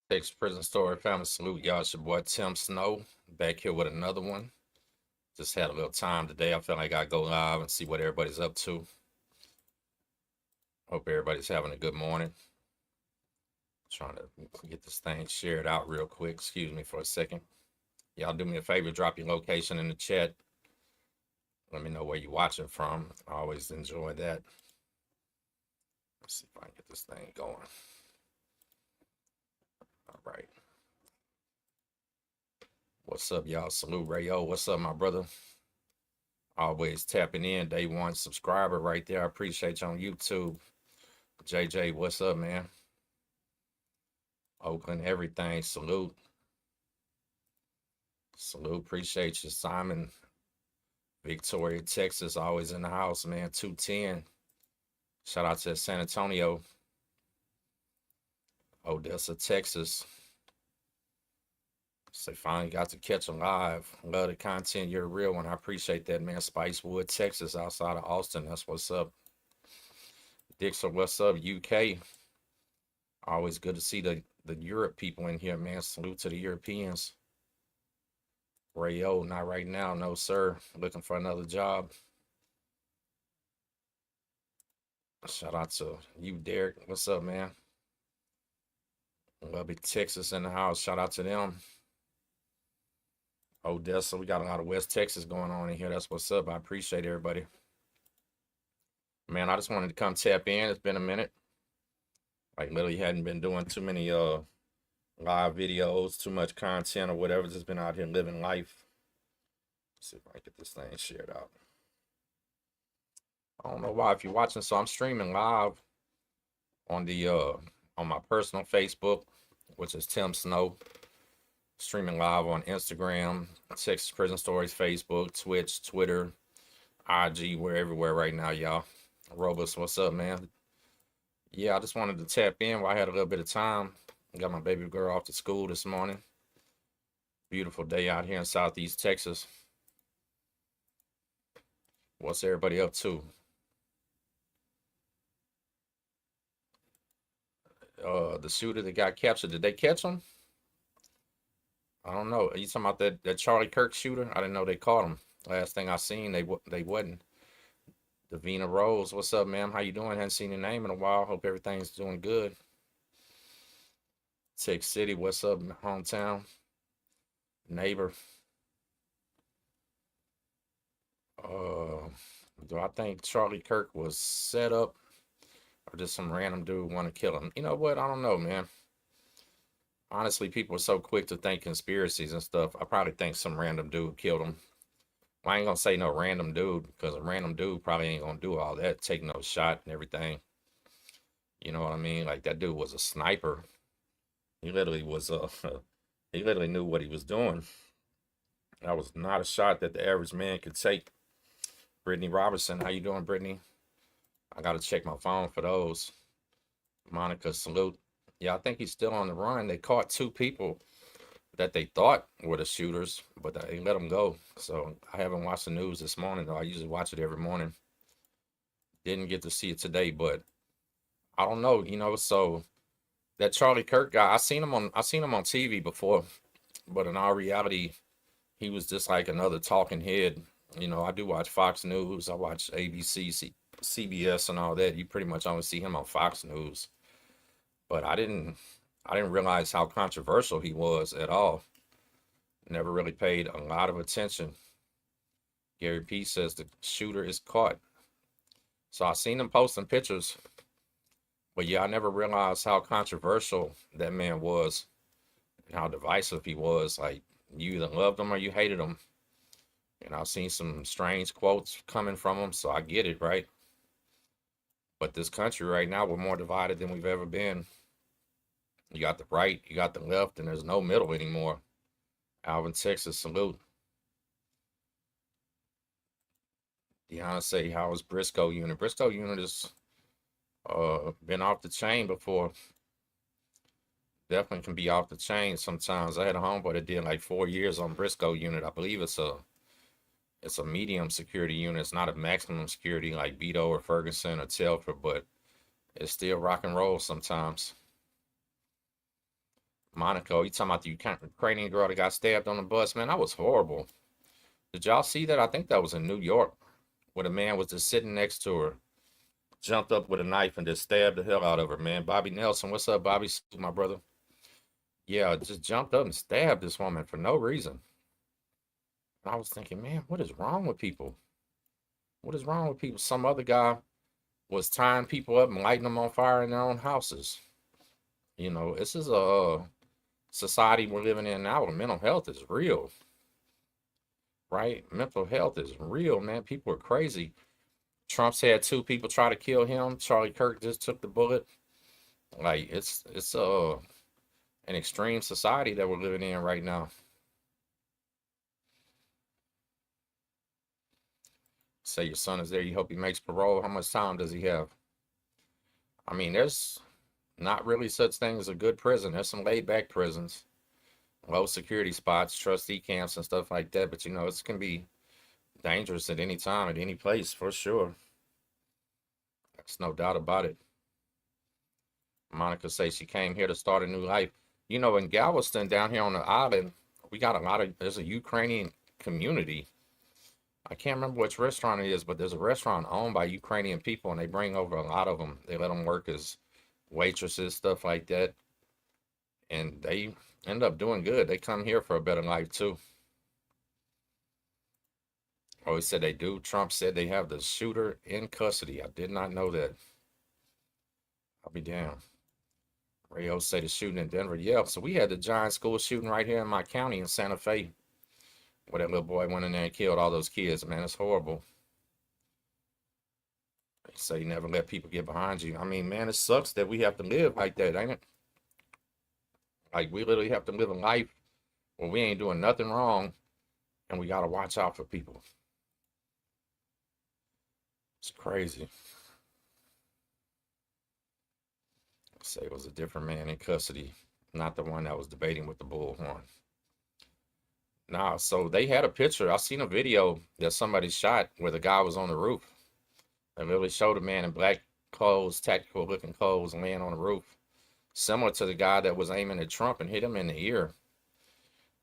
Texas Prison Story family, salute y'all. It's your boy Tim Snow back here with another one. Just had a little time today. I feel like I go live and see what everybody's up to. Hope everybody's having a good morning. Trying to get this thing shared out real quick. Excuse me for a second. Y'all do me a favor, drop your location in the chat. Let me know where you're watching from. I always enjoy that. Let's see if I can get this thing going. All right. What's up, y'all? Salute Rayo. What's up, my brother? Always tapping in. Day one subscriber right there. I appreciate you on YouTube. JJ, what's up, man? Oakland, everything. Salute. Salute. Appreciate you. Simon, Victoria, Texas, always in the house, man. 210. Shout out to San Antonio, Odessa, Texas. So finally got to catch them live. Love the content. You're a real one. I appreciate that, man. Spicewood, Texas, outside of Austin. That's what's up. Dixon, what's up? UK. Always good to see the Europe people in here, man. Salute to the Europeans. Rayo, not right now. No, sir. Looking for another job. Shout out to you, Derek. What's up, man? Love it. Texas in the house. Shout out to them. Odessa, we got a lot of West Texas going on in here. That's what's up. I appreciate everybody. Man, I just wanted to come tap in. It's been a minute. Like literally hadn't been doing too many live videos, too much content or whatever. Just been out here living life. Let's see if I can get this thing shared out. I don't know why if you're watching, so I'm streaming live on the on my personal Facebook, which is Tim Snow. Streaming live on Instagram, Texas Prison Stories, Facebook, Twitch, Twitter, IG. We're everywhere right now, y'all. Robus, what's up, man? Yeah, I just wanted to tap in while I had a little bit of time. Got my baby girl off to school this morning. Beautiful day out here in Southeast Texas. What's everybody up to? The shooter that got captured, did they catch him? I don't know. Are you talking about that Charlie Kirk shooter? I didn't know they caught him. Last thing I seen, they wasn't. Davina Rose, what's up, ma'am? How you doing? Hadn't seen your name in a while. Hope everything's doing good. Tech City, what's up, hometown? Neighbor. Do I think Charlie Kirk was set up or just some random dude want to kill him? You know what? I don't know, man. Honestly, people are so quick to think conspiracies and stuff. I probably think some random dude killed him. Well, I ain't gonna say no random dude because a random dude probably ain't gonna do all that, take no shot and everything. You know what I mean? Like that dude was a sniper. He literally was he literally knew what he was doing. That was not a shot that the average man could take. Brittany Robertson, how you doing, Brittany? I gotta check my phone for those. Monica, salute. Yeah, I think he's still on the run. They caught two people that they thought were the shooters, but they let them go. So I haven't watched the news this morning, though. I usually watch it every morning. Didn't get to see it today, but I don't know, so that Charlie Kirk guy, I seen him on TV before, but in all reality, he was just like another talking head. I do watch Fox News. I watch ABC, CBS and all that. You pretty much only see him on Fox News. But I didn't realize how controversial he was at all. Never really paid a lot of attention. Gary P says the shooter is caught. So I seen him posting pictures, but yeah, I never realized how controversial that man was and how divisive he was. Like you either loved him or you hated him. And I've seen some strange quotes coming from him, so I get it, right? But this country right now, we're more divided than we've ever been. You got the right, you got the left, and there's no middle anymore. Alvin, Texas, salute. Deanna say, how is Briscoe unit? Briscoe unit has been off the chain before. Definitely can be off the chain sometimes. I had a homeboy that did like 4 years on Briscoe unit. I believe it's a medium security unit. It's not a maximum security like Beto or Ferguson or Telford, but it's still rock and roll sometimes. Monaco, you talking about the Ukrainian girl that got stabbed on the bus? Man, that was horrible. Did y'all see that? I think that was in New York, where the man was just sitting next to her, jumped up with a knife and just stabbed the hell out of her, man. Bobby Nelson, what's up, Bobby? My brother. Yeah, just jumped up and stabbed this woman for no reason. And I was thinking, man, what is wrong with people? What is wrong with people? Some other guy was tying people up and lighting them on fire in their own houses. You know, this is a society we're living in now where mental health is real, right? Mental health is real, man. People are crazy. Trump's had two people try to kill him. Charlie Kirk just took the bullet. Like it's an extreme society that we're living in right now. Say your son is there, you hope he makes parole. How much time does he have? I mean, there's not really such thing as a good prison. There's some laid back prisons, low security spots, trustee camps and stuff like that. But you know, it's can be dangerous at any time, at any place, for sure. There's no doubt about it. Monica says she came here to start a new life. You know, in Galveston, down here on the island, we got a lot of, there's a Ukrainian community. I can't remember which restaurant it is, but there's a restaurant owned by Ukrainian people, and they bring over a lot of them. They let them work as waitresses, stuff like that, and they end up doing good. They come here for a better life too. Oh, he said they do. Trump said they have the shooter in custody. I did not know that. I'll be damned. Rayo said the shooting in Denver. Yeah, so we had the giant school shooting right here in my county in Santa Fe, where that little boy went in there and killed all those kids. Man, it's horrible. They say you never let people get behind you. I mean, man, it sucks that we have to live like that, ain't it? Like we literally have to live a life where we ain't doing nothing wrong, and we gotta watch out for people. It's crazy. Say it was a different man in custody, not the one that was debating with the bullhorn. Nah, so they had a picture. I seen a video that somebody shot where the guy was on the roof. They literally showed a man in black clothes, tactical looking clothes, laying on the roof, similar to the guy that was aiming at Trump and hit him in the ear.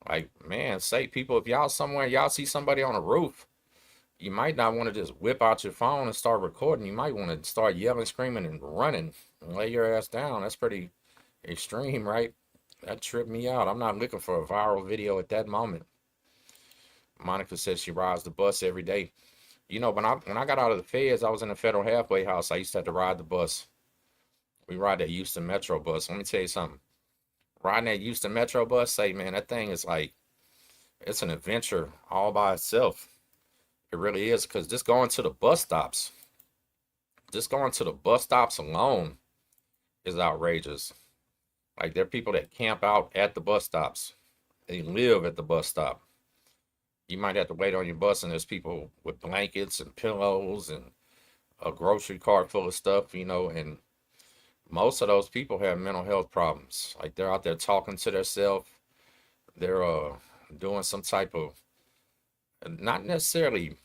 Like, man, say people, if y'all somewhere, y'all see somebody on a roof, you might not want to just whip out your phone and start recording. You might want to start yelling, screaming, and running and lay your ass down. That's pretty extreme, right? That tripped me out. I'm not looking for a viral video at that moment. Monica says she rides the bus every day. You know, when I got out of the feds, I was in a federal halfway house. I used to have to ride the bus. We ride that Houston Metro bus. Let me tell you something. Riding that Houston Metro bus, say, man, that thing is like, it's an adventure all by itself. It really is, because just going to the bus stops alone is outrageous. Like, there are people that camp out at the bus stops. They live at the bus stop. You might have to wait on your bus, and there's people with blankets and pillows and a grocery cart full of stuff, you know, and most of those people have mental health problems. Like, they're out there talking to themselves. They're doing some type of, not necessarily,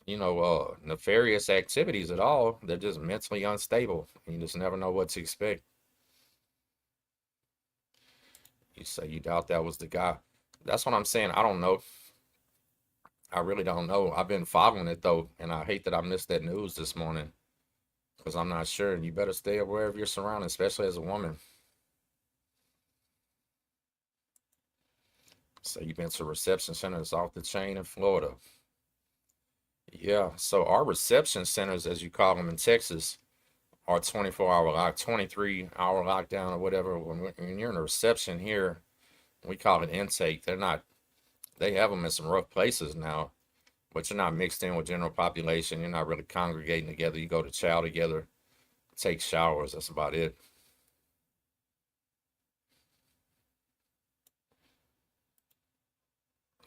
you know, nefarious activities at all. They're just mentally unstable. You just never know what to expect. You say you doubt that was the guy. That's what I'm saying. I don't know. I really don't know. I've been following it though, and I hate that I missed that news this morning because I'm not sure. You better stay aware of your surroundings, especially as a woman. So you've been to reception centers off the chain in Florida. Yeah, so our reception centers, as you call them in Texas, are 24-hour lock, 23-hour lockdown or whatever. When you're in a reception here, we call it intake. They're not, they have them in some rough places now, but you're not mixed in with general population. You're not really congregating together. You go to chow together, take showers. That's about it.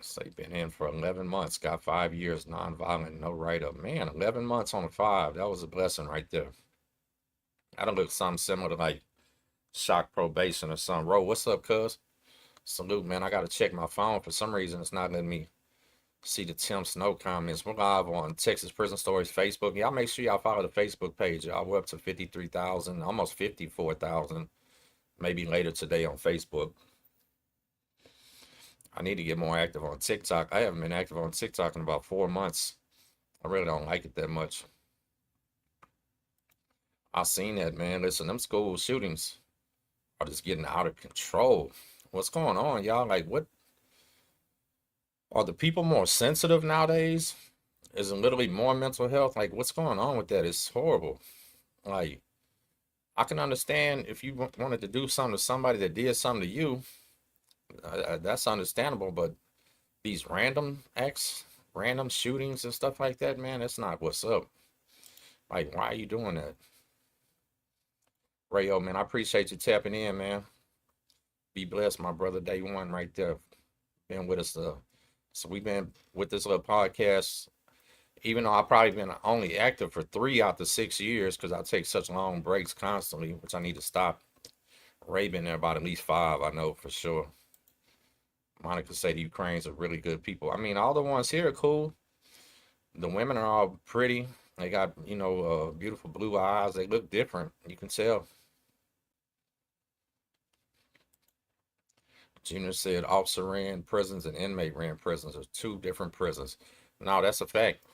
So you've been in for 11 months, got 5 years, nonviolent, no write-up. Man, 11 months on a five. That was a blessing right there. That'll look something similar to like shock probation or something. Ro, what's up, cuz? Salute, man. I got to check my phone. For some reason, it's not letting me see the Tim Snow comments. We're live on Texas Prison Stories Facebook. Y'all make sure y'all follow the Facebook page. Y'all, we're up to 53,000, almost 54,000, maybe later today on Facebook. I need to get more active on TikTok. I haven't been active on TikTok in about 4 months. I really don't like it that much. I seen that, man. Listen, them school shootings are just getting out of control. What's going on, y'all? Like, what are the people more sensitive nowadays? Is it literally more mental health? Like, what's going on with that? It's horrible. Like, I can understand if you wanted to do something to somebody that did something to you, that's understandable. But these random acts, random shootings and stuff like that, man, that's not what's up. Like, why are you doing that? Rayo, man, I appreciate you tapping in, man. Be blessed, my brother. Day one right there. Been with us. So we've been with this little podcast, even though I've probably been only active for 3 out of 6 years because I take such long breaks constantly, which I need to stop. Ray been there about at least 5, I know for sure. Monica said the Ukrainians are really good people. I mean, all the ones here are cool. The women are all pretty. They got, beautiful blue eyes. They look different. You can tell. Junior said officer ran prisons and inmate ran prisons. There's two different prisons. No, that's a fact.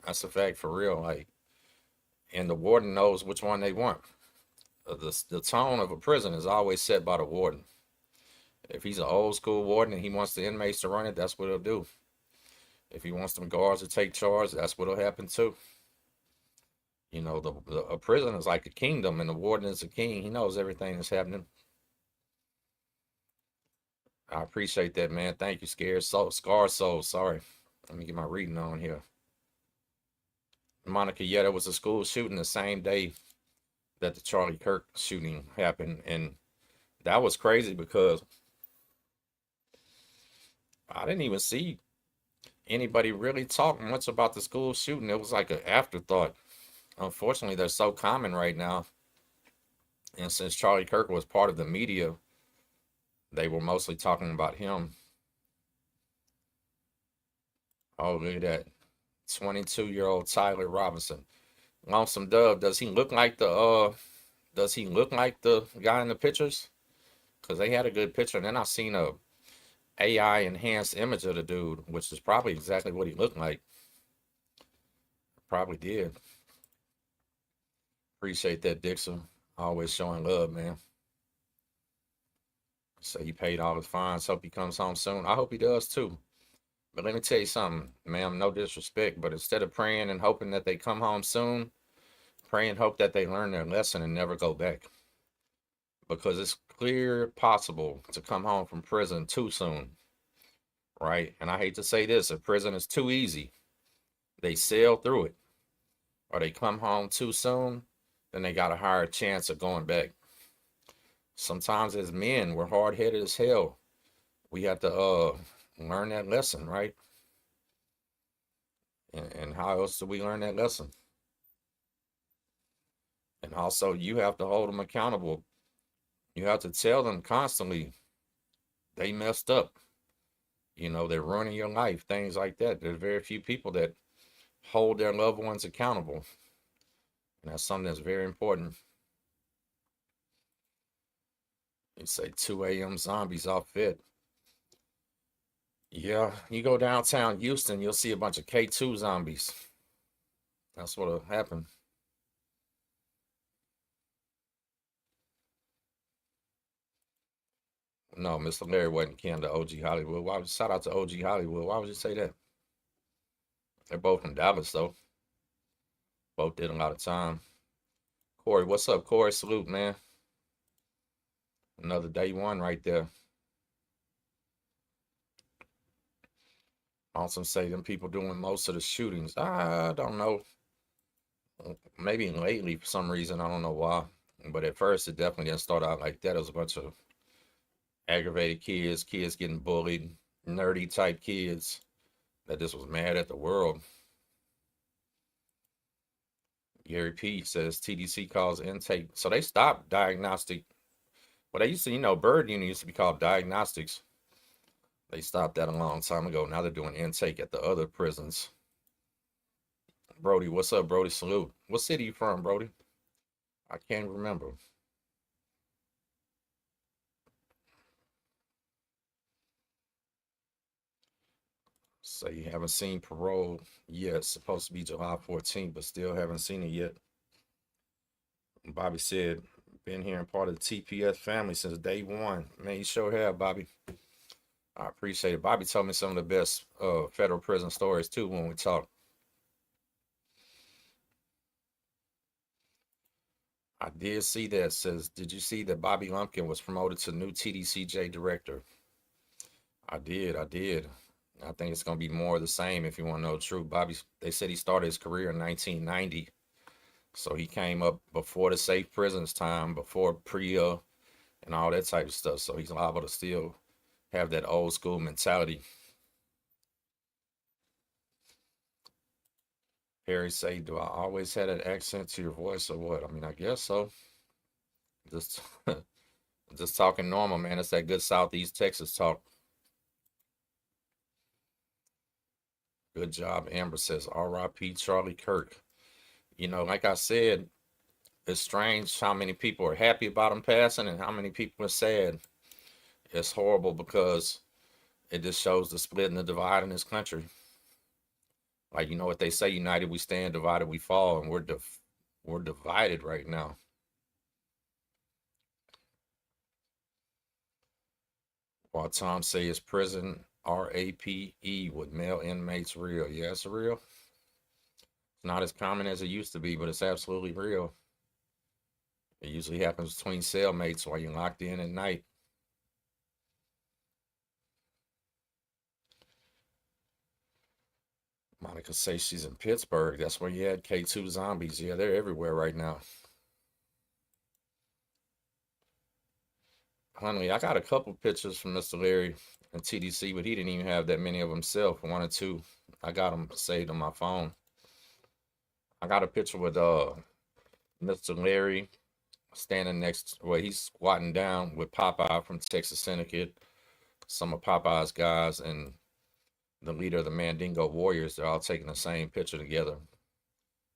That's a fact for real. Like, and the warden knows which one they want. The tone of a prison is always set by the warden. If he's an old school warden and he wants the inmates to run it, that's what he'll do. If he wants them guards to take charge, that's what'll happen too. A prison is like a kingdom, and the warden is a king. He knows everything that's happening. I appreciate that, man. Thank you, Scar Soul. Sorry. Let me get my reading on here. Monica, yeah, there was a school shooting the same day that the Charlie Kirk shooting happened, and that was crazy because I didn't even see anybody really talking much about the school shooting. It was like an afterthought. Unfortunately, they're so common right now. And since Charlie Kirk was part of the media, they were mostly talking about him. Oh, look at that. 22-year-old Tyler Robinson. Lonesome Dove, does he look like the guy in the pictures? Because they had a good picture. And then I seen a AI enhanced image of the dude, which is probably exactly what he looked like. Probably did. Appreciate that, Dixon. Always showing love, man. So he paid all his fines. Hope he comes home soon. I hope he does too. But let me tell you something, ma'am, no disrespect, but instead of praying and hoping that they come home soon, pray and hope that they learn their lesson and never go back. Because it's clear possible to come home from prison too soon, right? And I hate to say this, if prison is too easy, they sail through it, or they come home too soon, then they got a higher chance of going back. Sometimes as men, we're hard-headed as hell. We have to learn that lesson, right? And how else do we learn that lesson? And also, you have to hold them accountable. You have to tell them constantly they messed up. They're ruining your life, things like that. There's very few people that hold their loved ones accountable. And that's something that's very important. You say 2 a.m. zombies off fit. Yeah, you go downtown Houston, you'll see a bunch of K2 zombies. That's what'll happen. No, Mr. Larry wasn't Ken to OG Hollywood. Shout out to OG Hollywood. Why would you say that? They're both from Dallas, though. Both did a lot of time. Corey, what's up, Corey? Salute, man. Another day one right there. Also say them people doing most of the shootings. I don't know. Maybe lately for some reason. I don't know why. But at first, it definitely didn't start out like that. It was a bunch of aggravated kids getting bullied, nerdy type kids that just was mad at the world. Gary P says TDC calls intake. So they stopped diagnostic. Well, they used to, Bird Unit used to be called diagnostics. They stopped that a long time ago. Now they're doing intake at the other prisons. Brody, what's up, Brody? Salute. What city you from, Brody? I can't remember. So you haven't seen parole yet. It's supposed to be July 14th, but still haven't seen it yet. Bobby said, been here and part of the TPS family since day one. Man, you sure have, Bobby. I appreciate it. Bobby told me some of the best federal prison stories too when we talked. I did see that. Says, did you see that Bobby Lumpkin was promoted to new TDCJ director? I did. I did. I think it's gonna be more of the same if you want to know the truth. Bobby, they said he started his career in 1990, so he came up before the safe prisons time, before PREA and all that type of stuff. So he's liable to still have that old school mentality. Harry say, "Do I always have that accent to your voice or what?" I mean, I guess so. Just, just talking normal, man. It's that good Southeast Texas talk. Good job, Amber says. R.I.P. Charlie Kirk. You know, like I said, it's strange how many people are happy about him passing and how many people are sad. It's horrible because it just shows the split and the divide in this country. Like, you know what they say, united we stand, divided we fall, and we're divided right now. While Tom say it's prison RAPE with male inmates real. Yeah, it's real. It's not as common as it used to be, but it's absolutely real. It usually happens between cellmates while you're locked in at night. Monica says she's in Pittsburgh. That's where you had K2 zombies. Yeah, they're everywhere right now. Honey, I got a couple pictures from Mr. Larry and TDC, but he didn't even have that many of himself. One or two. I got them saved on my phone. I got a picture with Mr. Larry standing next, well, he's squatting down with Popeye from Texas Syndicate, some of Popeye's guys, and the leader of the Mandingo Warriors. They're all taking the same picture together,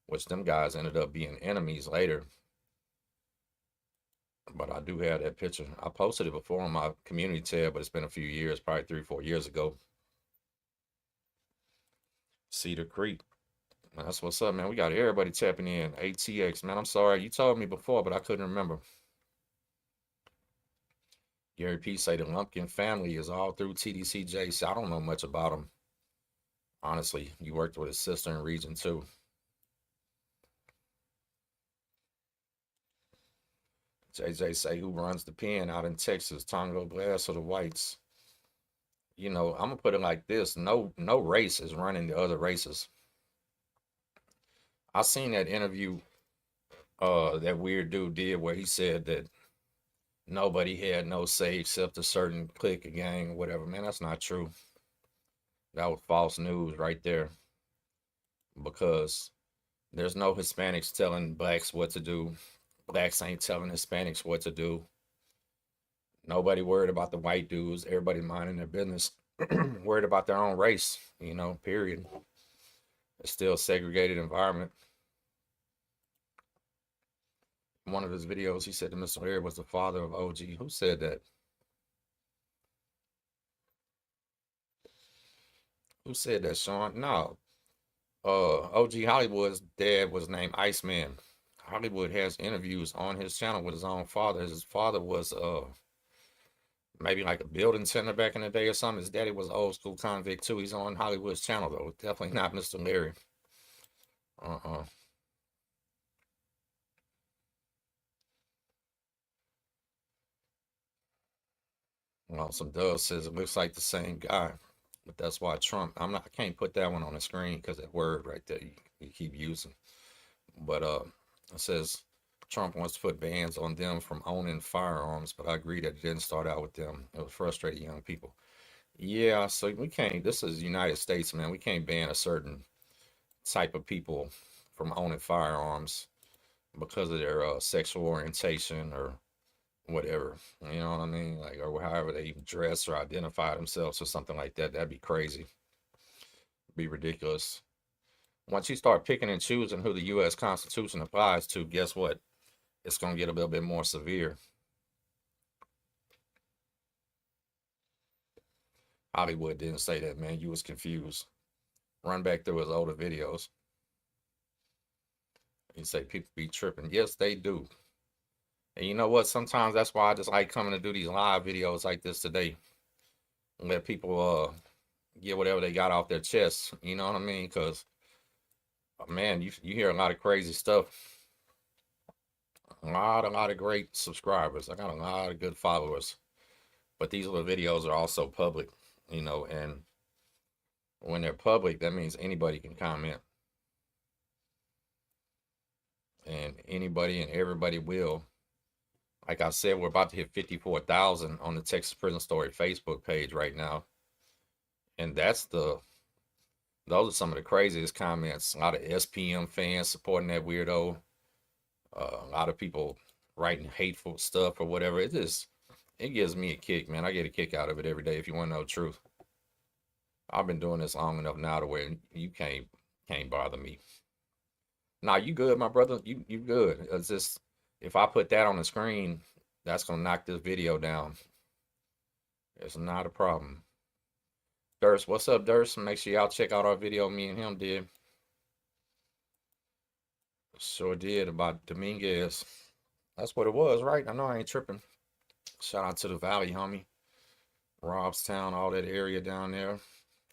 which them guys ended up being enemies later. But I do have that picture. I posted it before on my community tab, but it's been a few years, probably 3, 4 years ago. Cedar Creek. That's what's up, man. We got everybody tapping in. ATX, man. I'm sorry. You told me before, but I couldn't remember. Gary P. say the Lumpkin family is all through TDCJ. So I don't know much about him. Honestly, you worked with his sister in Region 2. JJ say who runs the pen out in Texas, Tongo Glass or the Whites. You know, I'm gonna put it like this: no race is running the other races. I seen that interview that weird dude did where he said that nobody had no say except a certain clique, a gang, whatever. Man, that's not true. That was false news right there. Because there's no Hispanics telling blacks what to do. Blacks ain't telling Hispanics what to do. Nobody worried about the white dudes. Everybody minding their business. Worried about their own race, period. It's still a segregated environment. In one of his videos, he said that Mr. Larry was the father of OG. Who said that? Who said that, Sean? No. OG Hollywood's dad was named Iceman. Hollywood has interviews on his channel with his own father. His father was maybe like a building tender back in the day or something. His daddy was an old school convict too. He's on Hollywood's channel though. Definitely not Mr. Larry. Uh-uh. Well, some Dove says it looks like the same guy, but that's why Trump. I can't put that one on the screen because that word right there you keep using. But it says Trump wants to put bans on them from owning firearms, but I agree that it didn't start out with them. It was frustrating young people. Yeah, so we can't. This is the United States, man. We can't ban a certain type of people from owning firearms because of their sexual orientation or whatever. You know what I mean? Like, or however they dress or identify themselves or something like that. That'd be crazy. Be ridiculous. Once you start picking and choosing who the U.S. Constitution applies to, guess what? It's going to get a little bit more severe. Hollywood didn't say that, man. You was confused. Run back through his older videos. He say people be tripping. Yes, they do. And you know what? Sometimes that's why I just like coming to do these live videos like this today. And let people get whatever they got off their chest. You know what I mean? Because man, you hear a lot of crazy stuff. A lot of great subscribers. I got a lot of good followers. But these little videos are also public, and when they're public, that means anybody can comment. And anybody and everybody will. Like I said, we're about to hit 54,000 on the Texas Prison Story Facebook page right now. And those are some of the craziest comments. A lot of SPM fans supporting that weirdo. A lot of people writing hateful stuff or whatever. It gives me a kick, man. I get a kick out of it every day if you want to know the truth. I've been doing this long enough now to where you can't bother me. Nah, you good, my brother. You good. It's just if I put that on the screen, that's gonna knock this video down. It's not a problem. Durst, what's up, Durst? Make sure y'all check out our video me and him did. Sure did about Dominguez. That's what it was, right? I know I ain't tripping. Shout out to the Valley, homie. Robstown, all that area down there.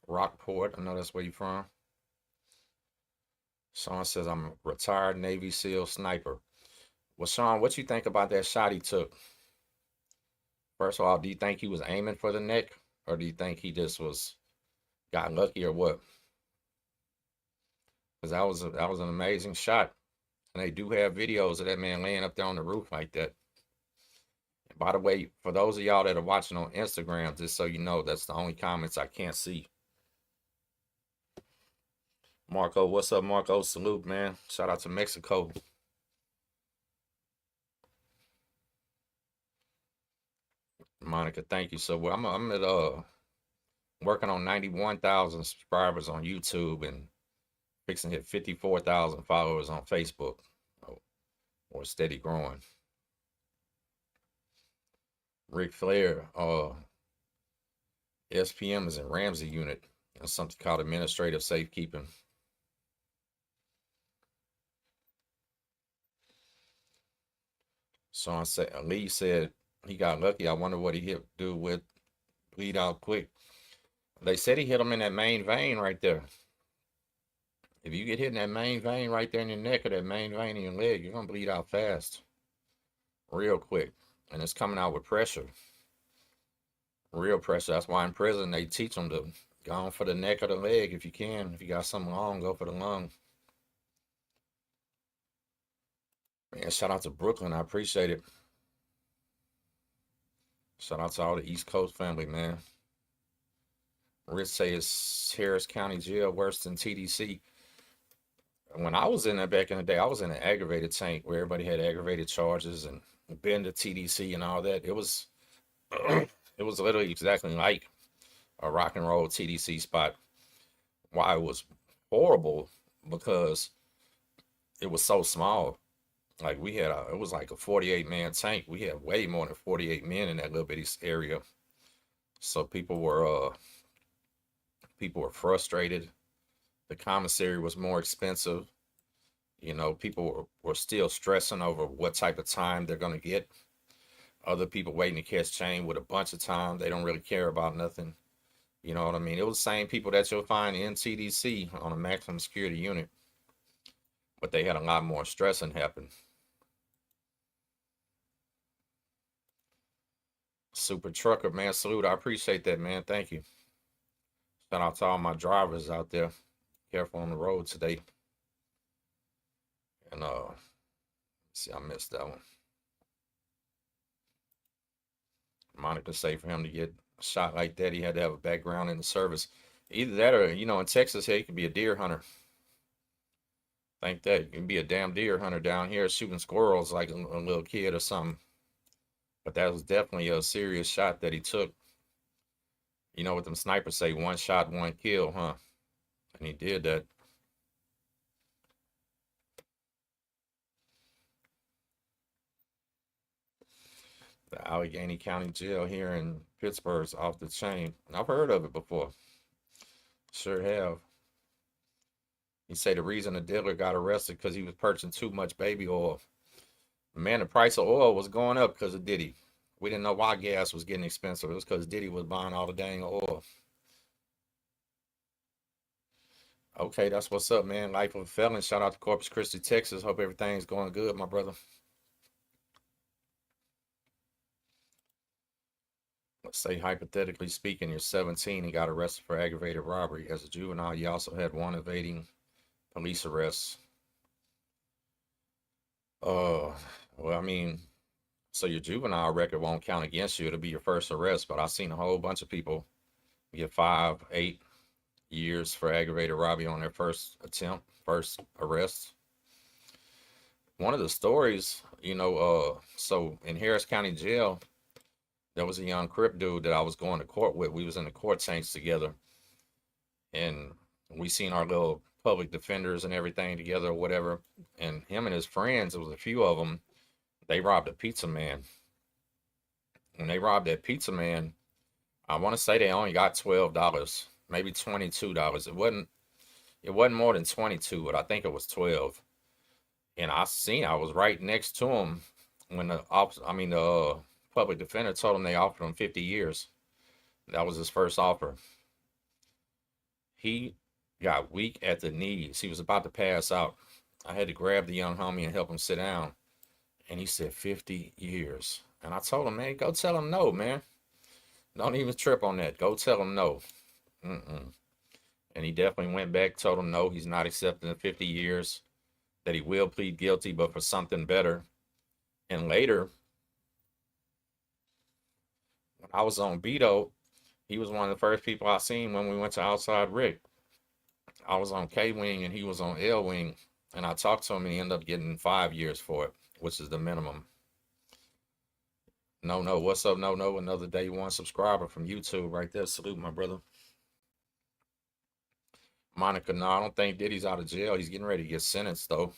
Rockport, I know that's where you from. Sean says I'm a retired Navy SEAL sniper. Well, Sean, what you think about that shot he took? First of all, do you think he was aiming for the neck, or do you think he just got lucky, or what? Because that was an amazing shot, and they do have videos of that man laying up there on the roof like that. And by the way, for those of y'all that are watching on Instagram, just so you know, that's the only comments I can't see. Marco, what's up, Marco? Salute, man. Shout out to Mexico. Monica, thank you. So I'm at working on 91,000 subscribers on YouTube and fixing to hit 54,000 followers on Facebook. Or steady growing. Ric Flair, SPM is in Ramsey unit. It's something called administrative safekeeping. Sean said, Lee said he got lucky. I wonder what he hit do with bleed out quick. They said he hit him in that main vein right there. If you get hit in that main vein right there in your neck or that main vein in your leg, you're gonna bleed out fast, real quick, and it's coming out with pressure, real pressure. That's why in prison they teach them to go on for the neck or the leg if you can. If you got something long, go for the lung. Man, shout out to Brooklyn. I appreciate it. Shout out to all the East Coast family, man. Rich say it's Harris County Jail worse than TDC. When I was in there back in the day, I was in an aggravated tank where everybody had aggravated charges and been to TDC and all that. It was it was literally exactly like a rock and roll TDC spot. Why it was horrible because it was so small. Like it was like a 48-man tank. We had way more than 48 men in that little bitty area. So people were frustrated. The commissary was more expensive. People were still stressing over what type of time they're gonna get. Other people waiting to catch chain with a bunch of time. They don't really care about nothing. You know what I mean? It was the same people that you'll find in TDC on a maximum security unit, but they had a lot more stressing happen. Super trucker, man, salute. I appreciate that, man. Thank you. Shout out to all my drivers out there. Careful on the road today. And see, I missed that one. Monica say for him to get shot like that, he had to have a background in the service. Either that or, in Texas, he could be a deer hunter. Think that you can be a damn deer hunter down here shooting squirrels like a little kid or something. But that was definitely a serious shot that he took. You know what them snipers say, one shot, one kill, huh? And he did that. The Allegheny County Jail here in Pittsburgh's off the chain. I've heard of it before. Sure have. He said the reason the dealer got arrested because he was purchasing too much baby oil. Man, the price of oil was going up because of Diddy. We didn't know why gas was getting expensive. It was because Diddy was buying all the dang oil. Okay, that's what's up, man. Life of a felon. Shout out to Corpus Christi, Texas. Hope everything's going good, my brother. Let's say, hypothetically speaking, you're 17 and got arrested for aggravated robbery. As a juvenile, you also had one evading police arrests. Uh, well, I mean, so your juvenile record won't count against you. It'll be your first arrest. But I've seen a whole bunch of people get 5, 8 years for aggravated robbery on their first attempt, first arrest. One of the stories, so in Harris County Jail, there was a young Crip dude that I was going to court with. We was in the court change together, and we seen our little public defenders and everything together or whatever. And him and his friends, there was a few of them, they robbed a pizza man. When they robbed that pizza man, I want to say they only got $12, maybe $22. It wasn't more than 22, but I think it was 12. And I was right next to him when the public defender told him they offered him 50 years. That was his first offer. He got weak at the knees. He was about to pass out. I had to grab the young homie and help him sit down. And he said 50 years. And I told him, man, go tell him no, man. Don't even trip on that. Go tell him no. Mm-mm. And he definitely went back, told him no, he's not accepting the 50 years, that he will plead guilty, but for something better. And later, when I was on Beto, he was one of the first people I seen when we went to Outside Rick. I was on K Wing and he was on L Wing. And I talked to him and he ended up getting 5 years for it, which is the minimum. No, what's up? No, another day one subscriber from YouTube right there. Salute, my brother. Monica, no, I don't think Diddy's out of jail. He's getting ready to get sentenced, though.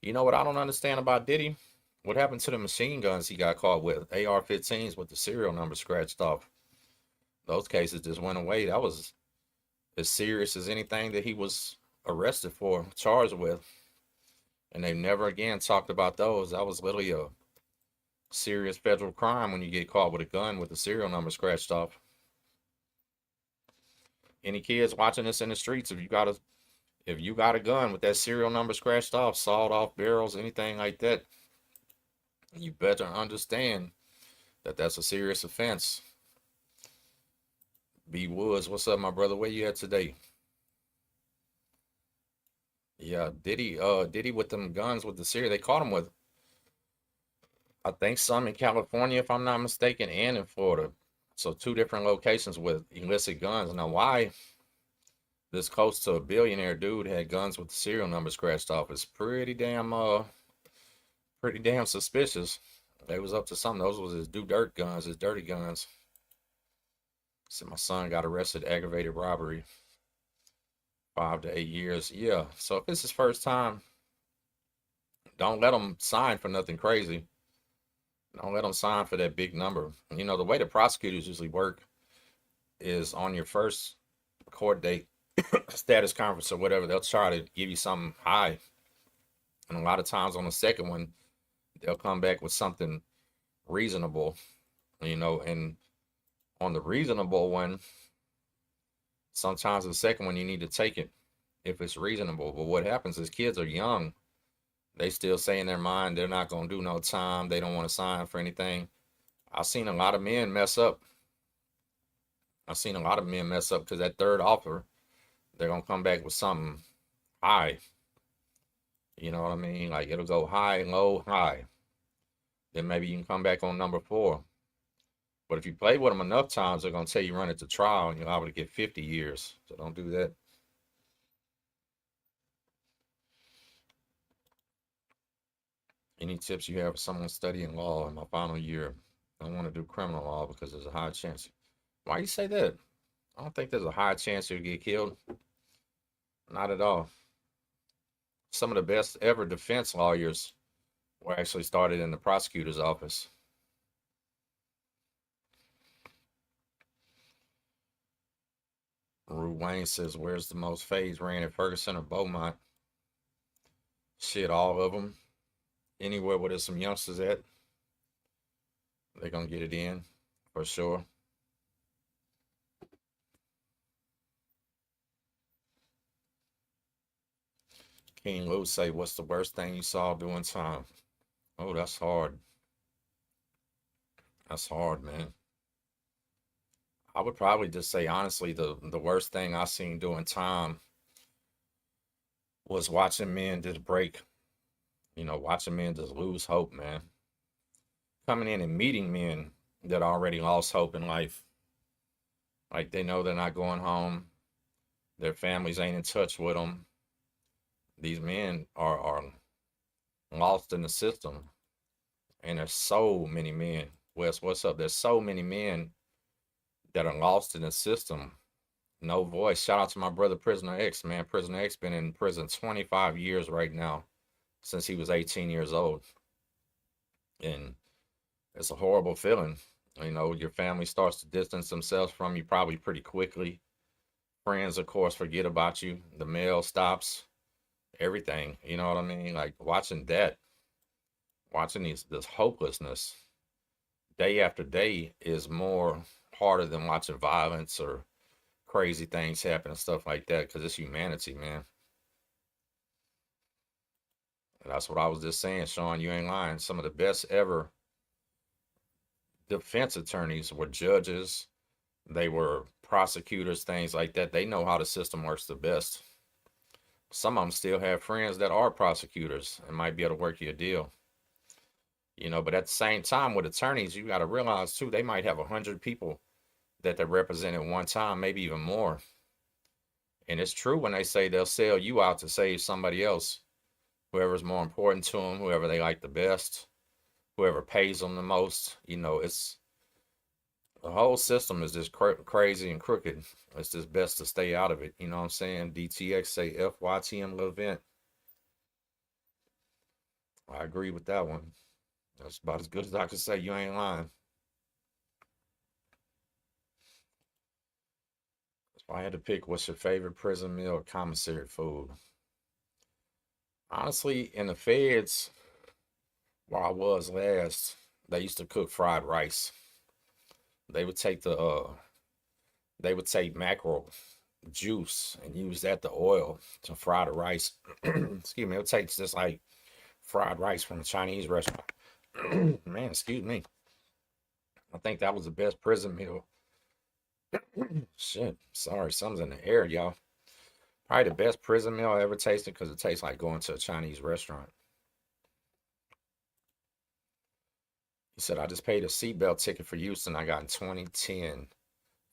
You know what I don't understand about Diddy? What happened to the machine guns he got caught with? AR-15s with the serial number scratched off. Those cases just went away. That was as serious as anything that he was arrested for, charged with. And they never again talked about those. That was literally a serious federal crime when you get caught with a gun with the serial number scratched off. Any kids watching this in the streets, if you got a gun with that serial number scratched off, sawed off barrels, anything like that, you better understand that that's a serious offense. B Woods, what's up, my brother? Where you at today? Yeah, Diddy with them guns with the serial. They caught him with, I think, some in California, if I'm not mistaken, and in Florida. So 2 different locations with illicit guns. Now, why this close to a billionaire dude had guns with the serial number scratched off is pretty damn suspicious. They was up to something. Those was his dirt guns, his dirty guns. So my son got arrested, aggravated robbery, 5 to 8 years. Yeah. So if it's his first time, don't let him sign for nothing crazy. Don't let him sign for that big number. The way the prosecutors usually work is on your first court date, status conference or whatever, they'll try to give you something high. And a lot of times on the second one, they'll come back with something reasonable, and on the reasonable one, sometimes the second one you need to take it if it's reasonable. But what happens is kids are young. They still say in their mind they're not going to do no time. They don't want to sign for anything. I've seen a lot of men mess up. Because that third offer, they're going to come back with something high. You know what I mean? Like it'll go high, low, high. Then maybe you can come back on number 4. But if you play with them enough times, they're going to tell you run it to trial and you're able to get 50 years. So don't do that. Any tips you have for someone studying law in my final year? I want to do criminal law because there's a high chance. Why you say that? I don't think there's a high chance you'll get killed. Not at all. Some of the best ever defense lawyers were actually started in the prosecutor's office. Rue Wayne says, where's the most fades ran at Ferguson or Beaumont? Shit, all of them. Anywhere where there's some youngsters at, they're going to get it in for sure. King Lou say, what's the worst thing you saw doing time? Oh, that's hard. That's hard, man. I would probably just say, honestly, the worst thing I seen doing time was watching men just break, watching men just lose hope, man. Coming in and meeting men that already lost hope in life. Like they know they're not going home. Their families ain't in touch with them. These men are lost in the system. And there's so many men. Wes, what's up? There's so many men that are lost in the system. No voice. Shout out to my brother Prisoner X, man. Prisoner X been in prison 25 years right now, since he was 18 years old. And it's a horrible feeling. Your family starts to distance themselves from you probably pretty quickly. Friends, of course, forget about you. The mail stops. Everything. You know what I mean? Like watching this hopelessness day after day is more harder than watching violence or crazy things happen and stuff like that, because it's humanity, man. And that's what I was just saying, Sean. You ain't lying. Some of the best ever defense attorneys were judges, they were prosecutors, things like that. They know how the system works the best. Some of them still have friends that are prosecutors and might be able to work you a deal. But at the same time, with attorneys, you got to realize too, they might have 100 people that they represent at one time, maybe even more. And it's true when they say they'll sell you out to save somebody else, whoever's more important to them, whoever they like the best, whoever pays them the most. It's the whole system is just crazy and crooked. It's just best to stay out of it. You know what I'm saying? DTX say FYTM Levent. I agree with that one. That's about as good as I can say. You ain't lying. If I had to pick, what's your favorite prison meal or commissary food? Honestly, in the feds, where I was last, they used to cook fried rice. They would take mackerel juice and use that the oil to fry the rice. Excuse me, it would take just like fried rice from a Chinese restaurant. Man, excuse me. I think that was the best prison meal. Shit, sorry, something's in the air, y'all. Probably the best prison meal I ever tasted because it tastes like going to a Chinese restaurant. He said, I just paid a seatbelt ticket for Houston. I got in 2010,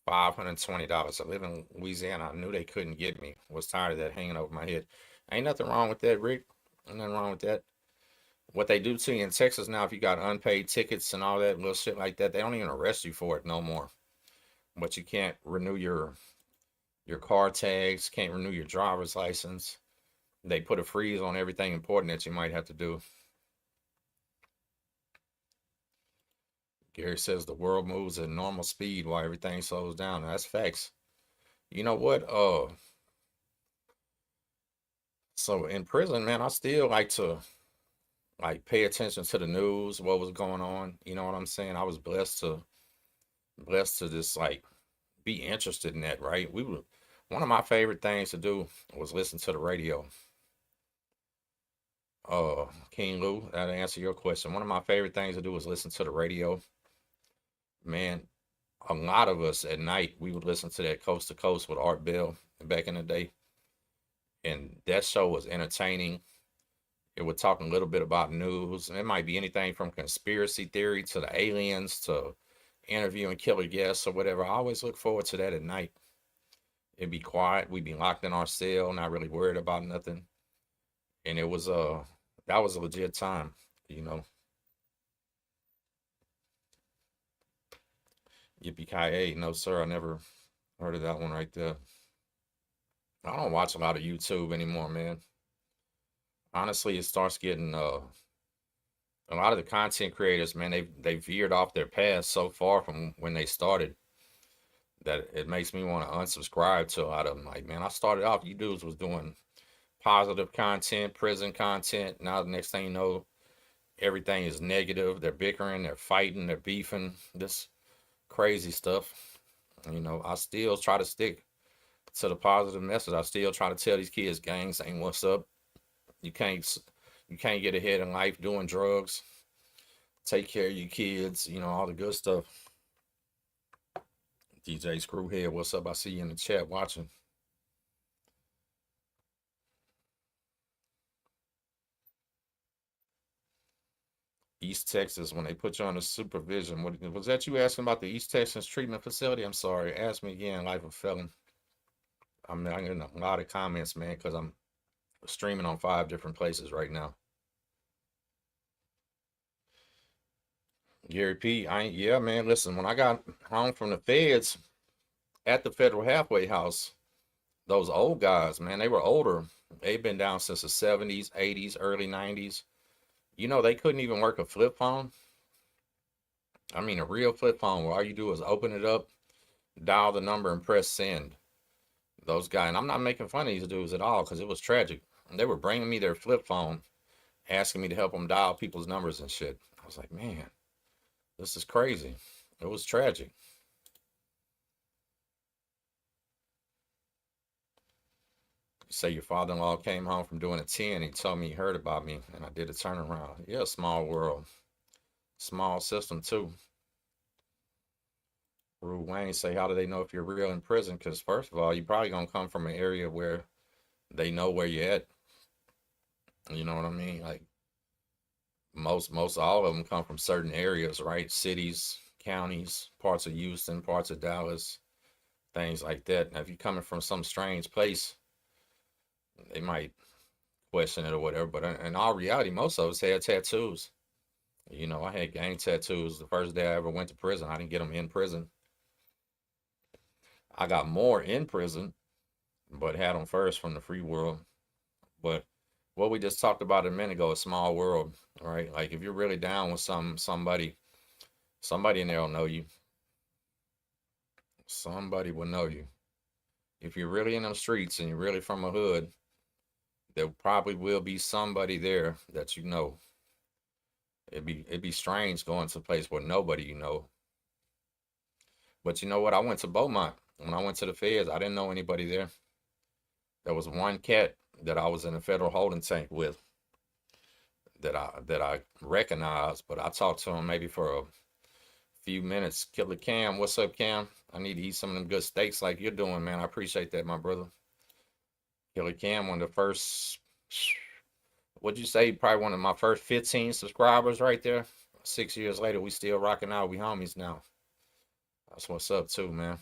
$520. I live in Louisiana. I knew they couldn't get me. Was tired of that hanging over my head. Ain't nothing wrong with that, Rick. Ain't nothing wrong with that. What they do to you in Texas now, if you got unpaid tickets and all that little shit like that, they don't even arrest you for it no more. But you can't renew your car tags, can't renew your driver's license. They put a freeze on everything important that you might have to do. Gary says the world moves at normal speed while everything slows down. That's facts. You know what? So in prison, man, I still like to pay attention to the news, what was going on. You know what I'm saying? I was blessed to just be interested in that, right? One of my favorite things to do was listen to the radio. King Lou, that'll answer your question. One of my favorite things to do was listen to the radio. Man, a lot of us at night, we would listen to that Coast to Coast with Art Bell back in the day. And that show was entertaining. It would talk a little bit about news. And it might be anything from conspiracy theory to the aliens to interviewing killer guests or whatever. I always look forward to that at night. It'd be quiet. We'd be locked in our cell, not really worried about nothing. And it was that was a legit time, you know. Yippee ki no sir, I never heard of that one right there. I don't watch a lot of YouTube anymore, man. Honestly, it starts getting a lot of the content creators, man, they veered off their path so far from when they started that it makes me want to unsubscribe to a lot of them. Like, man, I started off, you dudes was doing positive content, prison content. Now the next thing you know, everything is negative. They're bickering, they're fighting, they're beefing, this crazy stuff. You know, I still try to stick to the positive message. I still try to tell these kids gangs ain't what's up. You can't you can't get ahead in life doing drugs. Take care of your kids, you know, all the good stuff. DJ Screwhead, what's up? I see you in the chat watching. East Texas, when they put you on the supervision, what was that you asking about the East Texas treatment facility? I'm sorry. Ask me again, life of felon. I'm getting a lot of comments, man, because I'm streaming on 5 different places right now. Gary P, yeah, man, listen, when I got home from the feds at the federal halfway house, those old guys, man, they were older. They've been down since the 70s, 80s, early 90s. You know, they couldn't even work a flip phone. I mean, a real flip phone where all you do is open it up, dial the number, and press send. Those guys, and I'm not making fun of these dudes at all because it was tragic. They were bringing me their flip phone, asking me to help them dial people's numbers and shit. I was like, man, this is crazy. It was tragic. You say your father-in-law came home from doing a 10. He told me he heard about me, and I did a turnaround. Yeah, small world, small system too. Rue Wayne say, how do they know if you're real in prison? Because first of all, you probably gonna come from an area where they know where you're at. You know what I mean? Like most all of them come from certain areas, right? Cities, counties, parts of Houston, parts of Dallas, things like that. Now, if you're coming from some strange place, they might question it or whatever. But in all reality, most of us had tattoos. You know, I had gang tattoos the first day I ever went to prison. I didn't get them in prison. I got more in prison, but had them first from the free world. But what we just talked about a minute ago, a small world, right? Like if you're really down with somebody in there will know you. Somebody will know you. If you're really in them streets and you're really from a hood, there probably will be somebody there that you know. It'd be strange going to a place where nobody you know. But you know what? I went to Beaumont. When I went to the feds, I didn't know anybody there. There was one cat that I was in a federal holding tank with that I recognized, but I talked to him maybe for a few minutes. Killer Cam, what's up, Cam? I need to eat some of them good steaks like you're doing, man. I appreciate that, my brother. Killer Cam, one of the first, what'd you say? Probably one of my first 15 subscribers right there. 6 years later, we still rocking out. We homies now. That's what's up, too, man.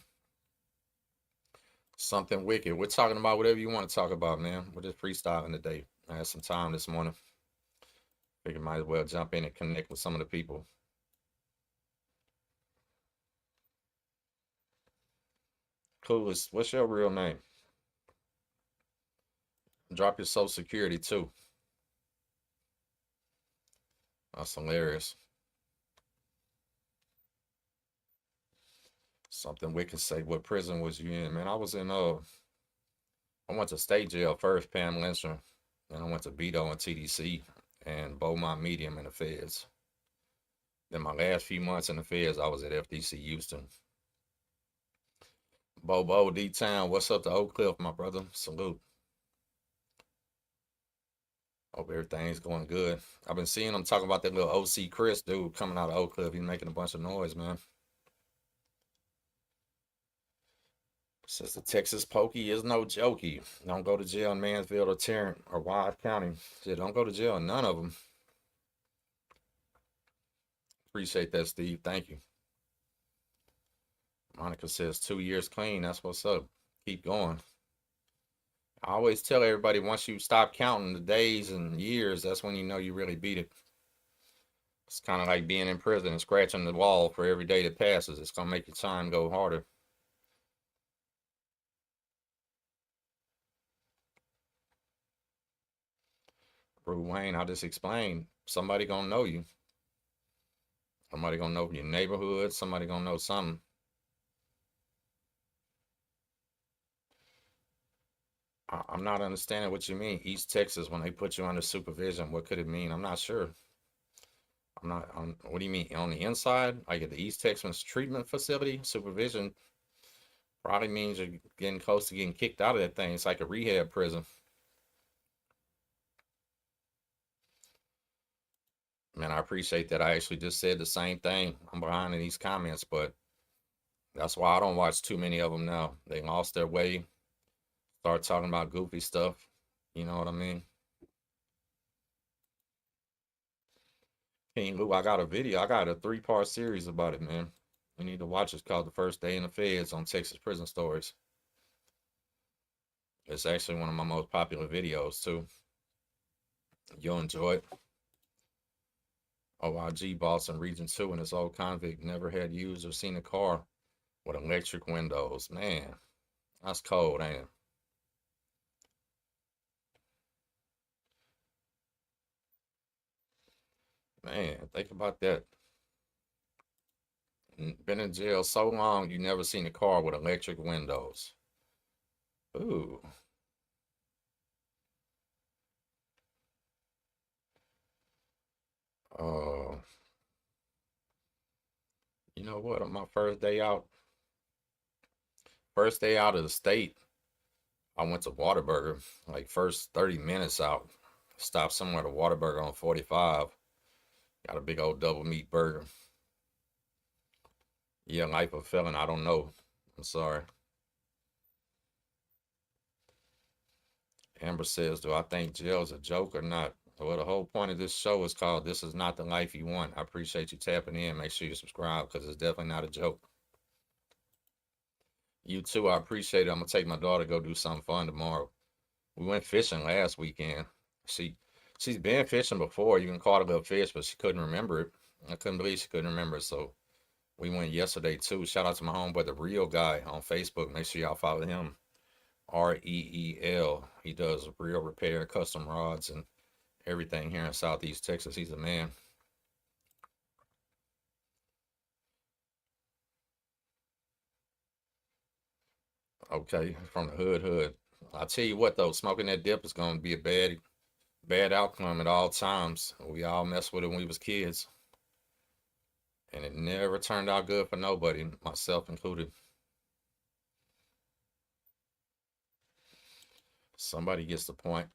Something wicked. We're talking about whatever you want to talk about, man. We're just freestyling today. I had some time this morning. Figured might as well jump in and connect with some of the people. Coolest, what's your real name? Drop your social security too. That's hilarious. Something we could say. What prison was you in, man? I went to state jail first, Pam Lynchner. Then I went to Beto and TDC and Beaumont Medium in the feds. Then my last few months in the feds, I was at FDC Houston. Bobo D Town, what's up to Oak Cliff, my brother? Salute. Hope everything's going good. I've been seeing them talking about that little OC Chris dude coming out of Oak Cliff. He's making a bunch of noise, man. Says the Texas pokey is no jokey. Don't go to jail in Mansfield or Tarrant or Wythe County. Shit, don't go to jail in none of them. Appreciate that, Steve. Thank you. Monica says 2 years clean. That's what's up. Keep going. I always tell everybody once you stop counting the days and years, that's when you know you really beat it. It's kind of like being in prison and scratching the wall for every day that passes. It's going to make your time go harder. Bro Wayne, I just explained. Somebody going to know you. Somebody going to know your neighborhood. Somebody going to know something. I'm not understanding what you mean. East Texas, when they put you under supervision, what could it mean? I'm not sure. I'm not. What do you mean on the inside? Like at the East Texas treatment facility, supervision probably means you're getting close to getting kicked out of that thing. It's like a rehab prison. Man, I appreciate that. I actually just said the same thing. I'm behind in these comments, but that's why I don't watch too many of them now. They lost their way, start talking about goofy stuff. You know what I mean? King Lou, I got a video. I got a three-part series about it, man. You need to watch it. It's called The First Day in the Feds on Texas Prison Stories. It's actually one of my most popular videos, too. You'll enjoy it. OIG boss in Region 2 and his old convict never had used or seen a car with electric windows. Man, that's cold, ain't it? Man, think about that. Been in jail so long, you never seen a car with electric windows. Ooh. Uh, you know what? On my first day out of the state, I went to Whataburger. Like first 30 minutes out, stopped somewhere to Whataburger on 45. Got a big old double meat burger. Yeah, life of felon. I don't know. I'm sorry. Amber says, do I think jail is a joke or not? Well, the whole point of this show is called This Is Not the Life You Want. I appreciate you tapping in. Make sure you subscribe because it's definitely not a joke. You too, I appreciate it. I'm gonna take my daughter to go do something fun tomorrow. We went fishing last weekend. She she's been fishing before. You can caught a little fish, but she couldn't remember it. I couldn't believe she couldn't remember it. So we went yesterday too. Shout out to my homeboy, the real guy on Facebook. Make sure y'all follow him. REEL. He does real repair, custom rods, and everything here in Southeast Texas. He's a man. Okay, from the hood. I tell you what though, smoking that dip is gonna be a bad outcome at all times. We all messed with it when we was kids, and it never turned out good for nobody, myself included. Somebody gets the point.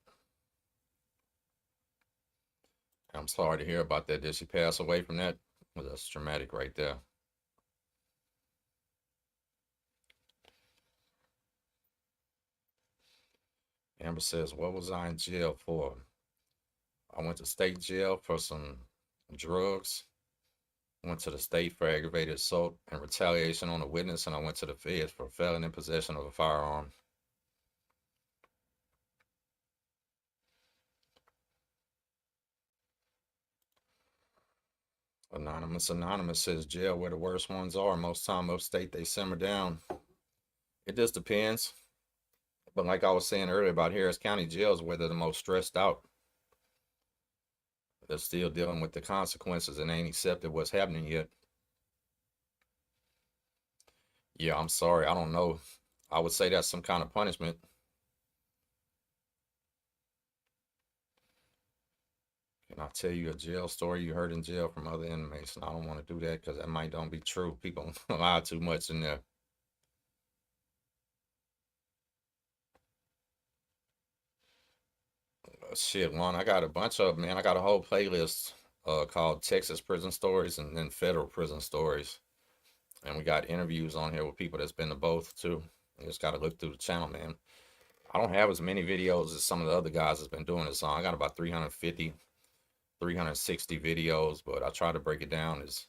I'm sorry to hear about that. Did she pass away from that? Well, that's traumatic right there. Amber says, what was I in jail for? I went to state jail for some drugs, went to the state for aggravated assault and retaliation on a witness, and I went to the feds for felon in possession of a firearm. Anonymous says jail where the worst ones are. Most time upstate they simmer down. It just depends. But like I was saying earlier about Harris County jails, where they're the most stressed out, they're still dealing with the consequences and ain't accepted what's happening yet. Yeah, I'm sorry. I don't know. I would say that's some kind of punishment. Can I tell you a jail story you heard in jail from other inmates? And I don't want to do that because that might don't be true. People lie too much in there. Shit, Lon, I got a bunch of man. I got a whole playlist called Texas Prison Stories and then Federal Prison Stories. And we got interviews on here with people that's been to both too. You just got to look through the channel, man. I don't have as many videos as some of the other guys that's been doing this on. I got about 350, 360 videos, but I try to break it down as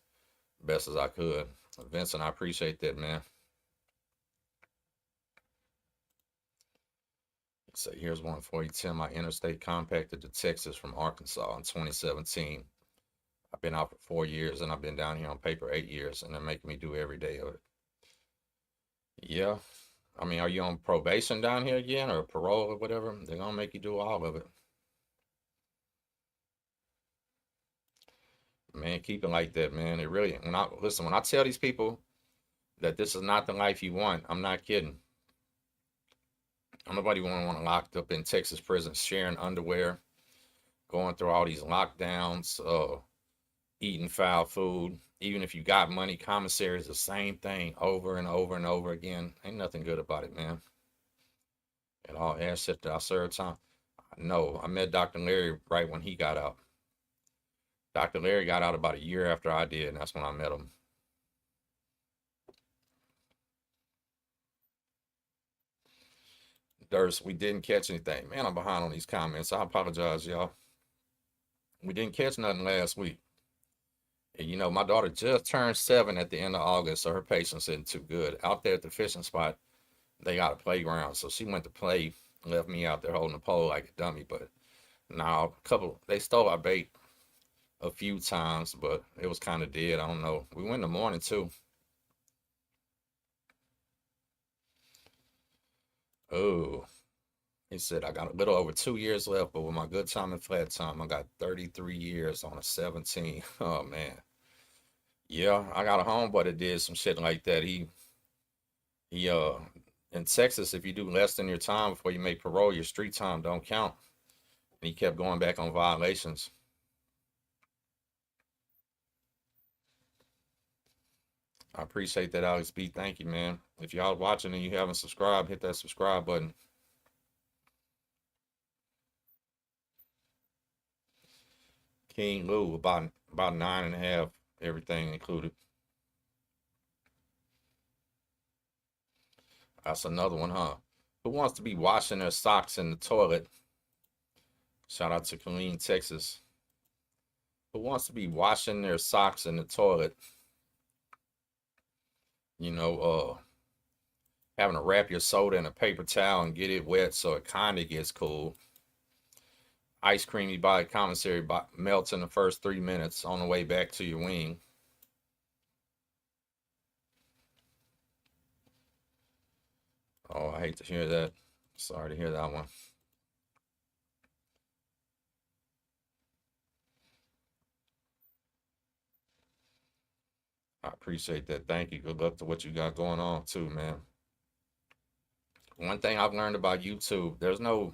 best as I could. Vincent, I appreciate that, man. So here's one for you, Tim. I interstate compacted to Texas from Arkansas in 2017. I've been out for 4 years and I've been down here on paper 8 years, and they're making me do every day of it. Yeah. I mean, are you on probation down here again or parole or whatever? They're gonna make you do all of it. Man, keep it like that, man. It really, when I tell these people that this is not the life you want, I'm not kidding. Nobody want to locked up in Texas prisons sharing underwear, going through all these lockdowns, eating foul food. Even if you got money, commissary is the same thing over and over and over again. Ain't nothing good about it, man. It all ass shit that I served time. No, I met Dr. Larry right when he got out. Dr. Larry got out about a year after I did, and that's when I met him. Durst, we didn't catch anything. Man, I'm behind on these comments. I apologize, y'all. We didn't catch nothing last week. And you know, my daughter just turned 7 at the end of August, so her patience isn't too good. Out there at the fishing spot, they got a playground, so she went to play, left me out there holding the pole like a dummy. But now, they stole our bait a few times, but it was kind of dead. I don't know. We went in the morning too. Oh, he said I got a little over 2 years left, but with my good time and flat time, I got 33 years on a 17. Oh man. Yeah, I got a homeboy that did some shit like that. He in Texas, if you do less than your time before you make parole, your street time don't count. And he kept going back on violations. I appreciate that, Alex B. Thank you, man. If y'all watching and you haven't subscribed, hit that subscribe button. King Lou, about 9.5, everything included. That's another one, huh? Who wants to be washing their socks in the toilet? Shout out to Killeen, Texas. Who wants to be washing their socks in the toilet? You know, having to wrap your soda in a paper towel and get it wet so it kind of gets cool. Ice cream you buy at commissary melts in the first 3 minutes on the way back to your wing. Oh, I hate to hear that. Sorry to hear that one. I appreciate that. Thank you. Good luck to what you got going on too, man. One thing I've learned about YouTube, there's no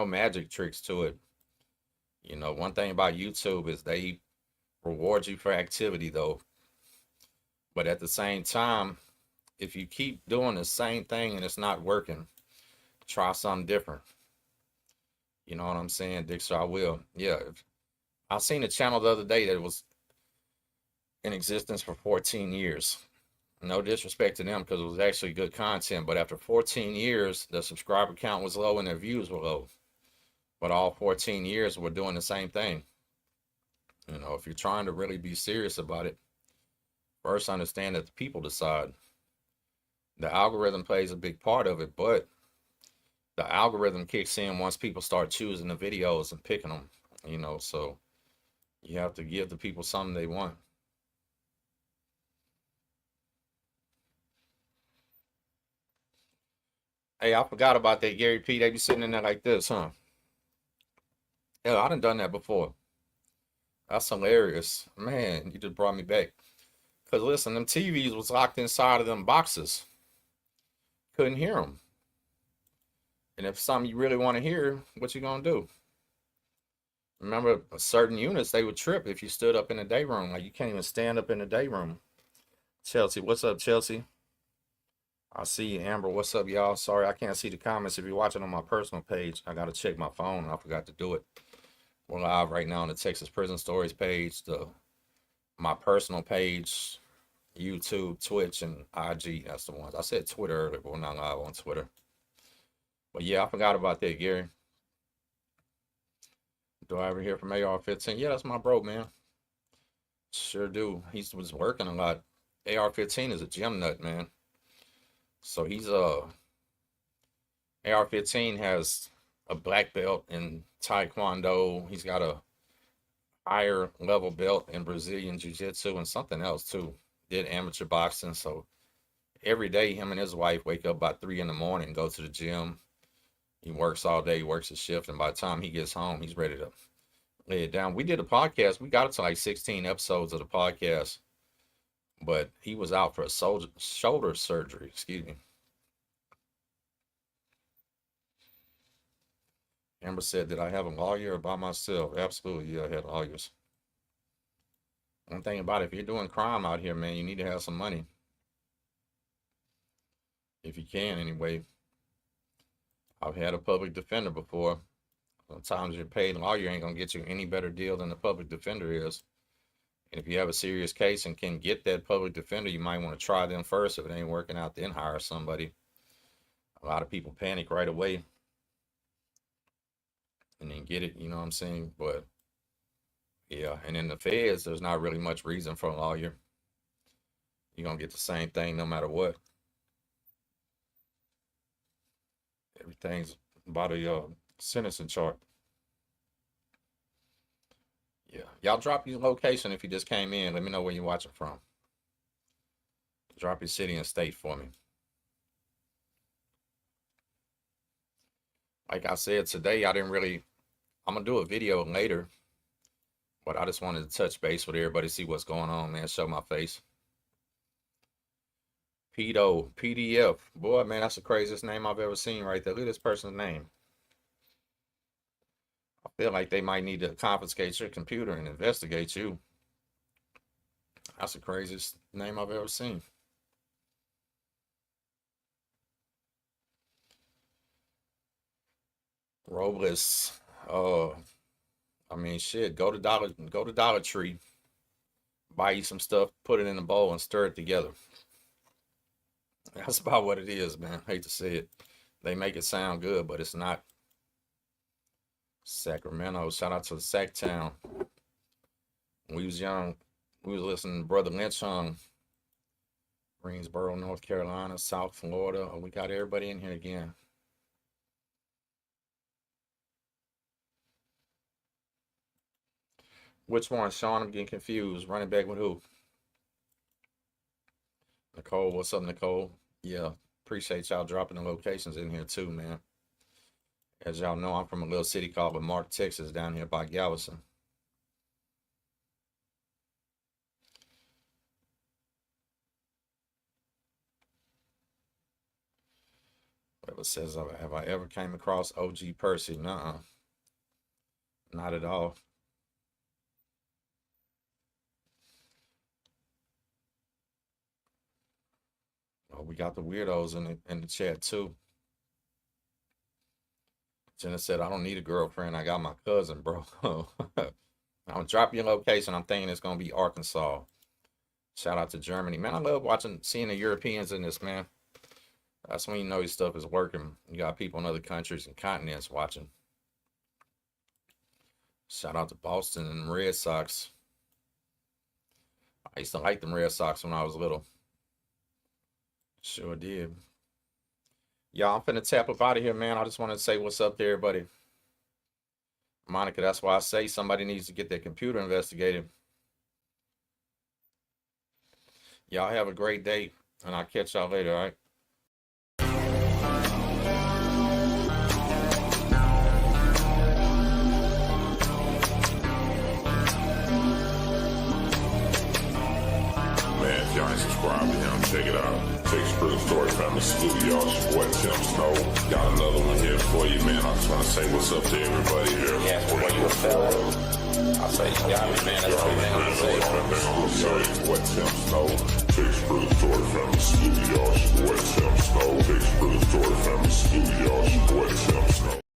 magic tricks to it. You know, one thing about YouTube is they reward you for activity though. But at the same time, if you keep doing the same thing and it's not working, try something different. You know what I'm saying, Dixter? I will. Yeah. I seen a channel the other day that was in existence for 14 years. No disrespect to them because it was actually good content, but after 14 years, the subscriber count was low and their views were low. But all 14 years, we're doing the same thing. You know, if you're trying to really be serious about it, first understand that the people decide. The algorithm plays a big part of it, but the algorithm kicks in once people start choosing the videos and picking them, you know, so you have to give the people something they want. Hey, I forgot about that, Gary P. They be sitting in there like this, huh? Yeah, I done that before. That's hilarious. Man, you just brought me back. Because listen, them TVs was locked inside of them boxes. Couldn't hear them. And if something you really want to hear, what you gonna do? Remember, certain units, they would trip if you stood up in the day room. Like, you can't even stand up in the day room. Chelsea, what's up, Chelsea? I see you, Amber. What's up, y'all? Sorry, I can't see the comments. If you're watching on my personal page, I gotta check my phone. I forgot to do it. We're live right now on the Texas Prison Stories page, my personal page, YouTube, Twitch, and IG. That's the ones. I said Twitter earlier, but we're not live on Twitter. But yeah, I forgot about that, Gary. Do I ever hear from AR-15? Yeah, that's my bro, man. Sure do. He was working a lot. AR-15 is a gym nut, man. So AR-15 has a black belt in Taekwondo. He's got a higher level belt in Brazilian Jiu-Jitsu and something else too. Did amateur boxing. So every day, him and his wife wake up about 3 in the morning, go to the gym. He works all day, works a shift, and by the time he gets home, he's ready to lay it down. We did a podcast. We got it to like 16 episodes of the podcast, but he was out for a shoulder surgery. Excuse me. Amber said, did I have a lawyer or by myself? Absolutely, yeah, I had lawyers. One thing about it, if you're doing crime out here, man, you need to have some money. If you can, anyway. I've had a public defender before. Sometimes your paid lawyer ain't gonna get you any better deal than the public defender is. And if you have a serious case and can get that public defender, you might want to try them first. If it ain't working out, then hire somebody. A lot of people panic right away and then get it, you know what I'm saying? But yeah, and in the feds, there's not really much reason for a lawyer. You're gonna get the same thing no matter what. Everything's about a sentencing chart. Yeah, y'all drop your location if you just came in. Let me know where you're watching from. Drop your city and state for me. Like I said today, I'm gonna do a video later, but I just wanted to touch base with everybody, see what's going on, man. Show my face. Pedo, PDF. Boy, man, that's the craziest name I've ever seen right there. Look at this person's name. I feel like they might need to confiscate your computer and investigate you. That's the craziest name I've ever seen. Robles. I mean, shit. Go to Dollar Tree, buy you some stuff, put it in a bowl, and stir it together. That's about what it is, man. Hate to say it. They make it sound good, but it's not. Sacramento. Shout out to Sacktown. When we was young, we was listening to Brother Lynch on Greensboro, North Carolina, South Florida. Oh, we got everybody in here again. Which one, Sean? I'm getting confused. Running back with who? Nicole, what's up, Nicole? Yeah, appreciate y'all dropping the locations in here too, man. As y'all know, I'm from a little city called Lamarck, Texas, down here by Galveston. Whoever says, have I ever came across OG Percy? Nuh-uh. Not at all. Oh, we got the weirdos in the chat too. Jenna said, I don't need a girlfriend. I got my cousin, bro. I'm gonna drop your location. I'm thinking it's gonna be Arkansas. Shout out to Germany. Man, I love seeing the Europeans in this, man. That's when you know your stuff is working. You got people in other countries and continents watching. Shout out to Boston and the Red Sox. I used to like them Red Sox when I was little. Sure did. Y'all, I'm finna tap up out of here, man. I just wanted to say what's up to everybody. Monica, that's why I say somebody needs to get their computer investigated. Y'all have a great day, and I'll catch y'all later, all right? Man, if y'all ain't subscribed to him, check it out. Takes for the story family studio. It's your boy Tim Snow. Got another one here for you, man. I just want to say what's up to everybody here. Yeah, for when you a fella. I say, yeah, man, that's what I'm saying. Your boy Tim Snow. Takes for the story family studio. It's your boy Tim Snow. Takes for the story family studio. It's your boy Tim Snow.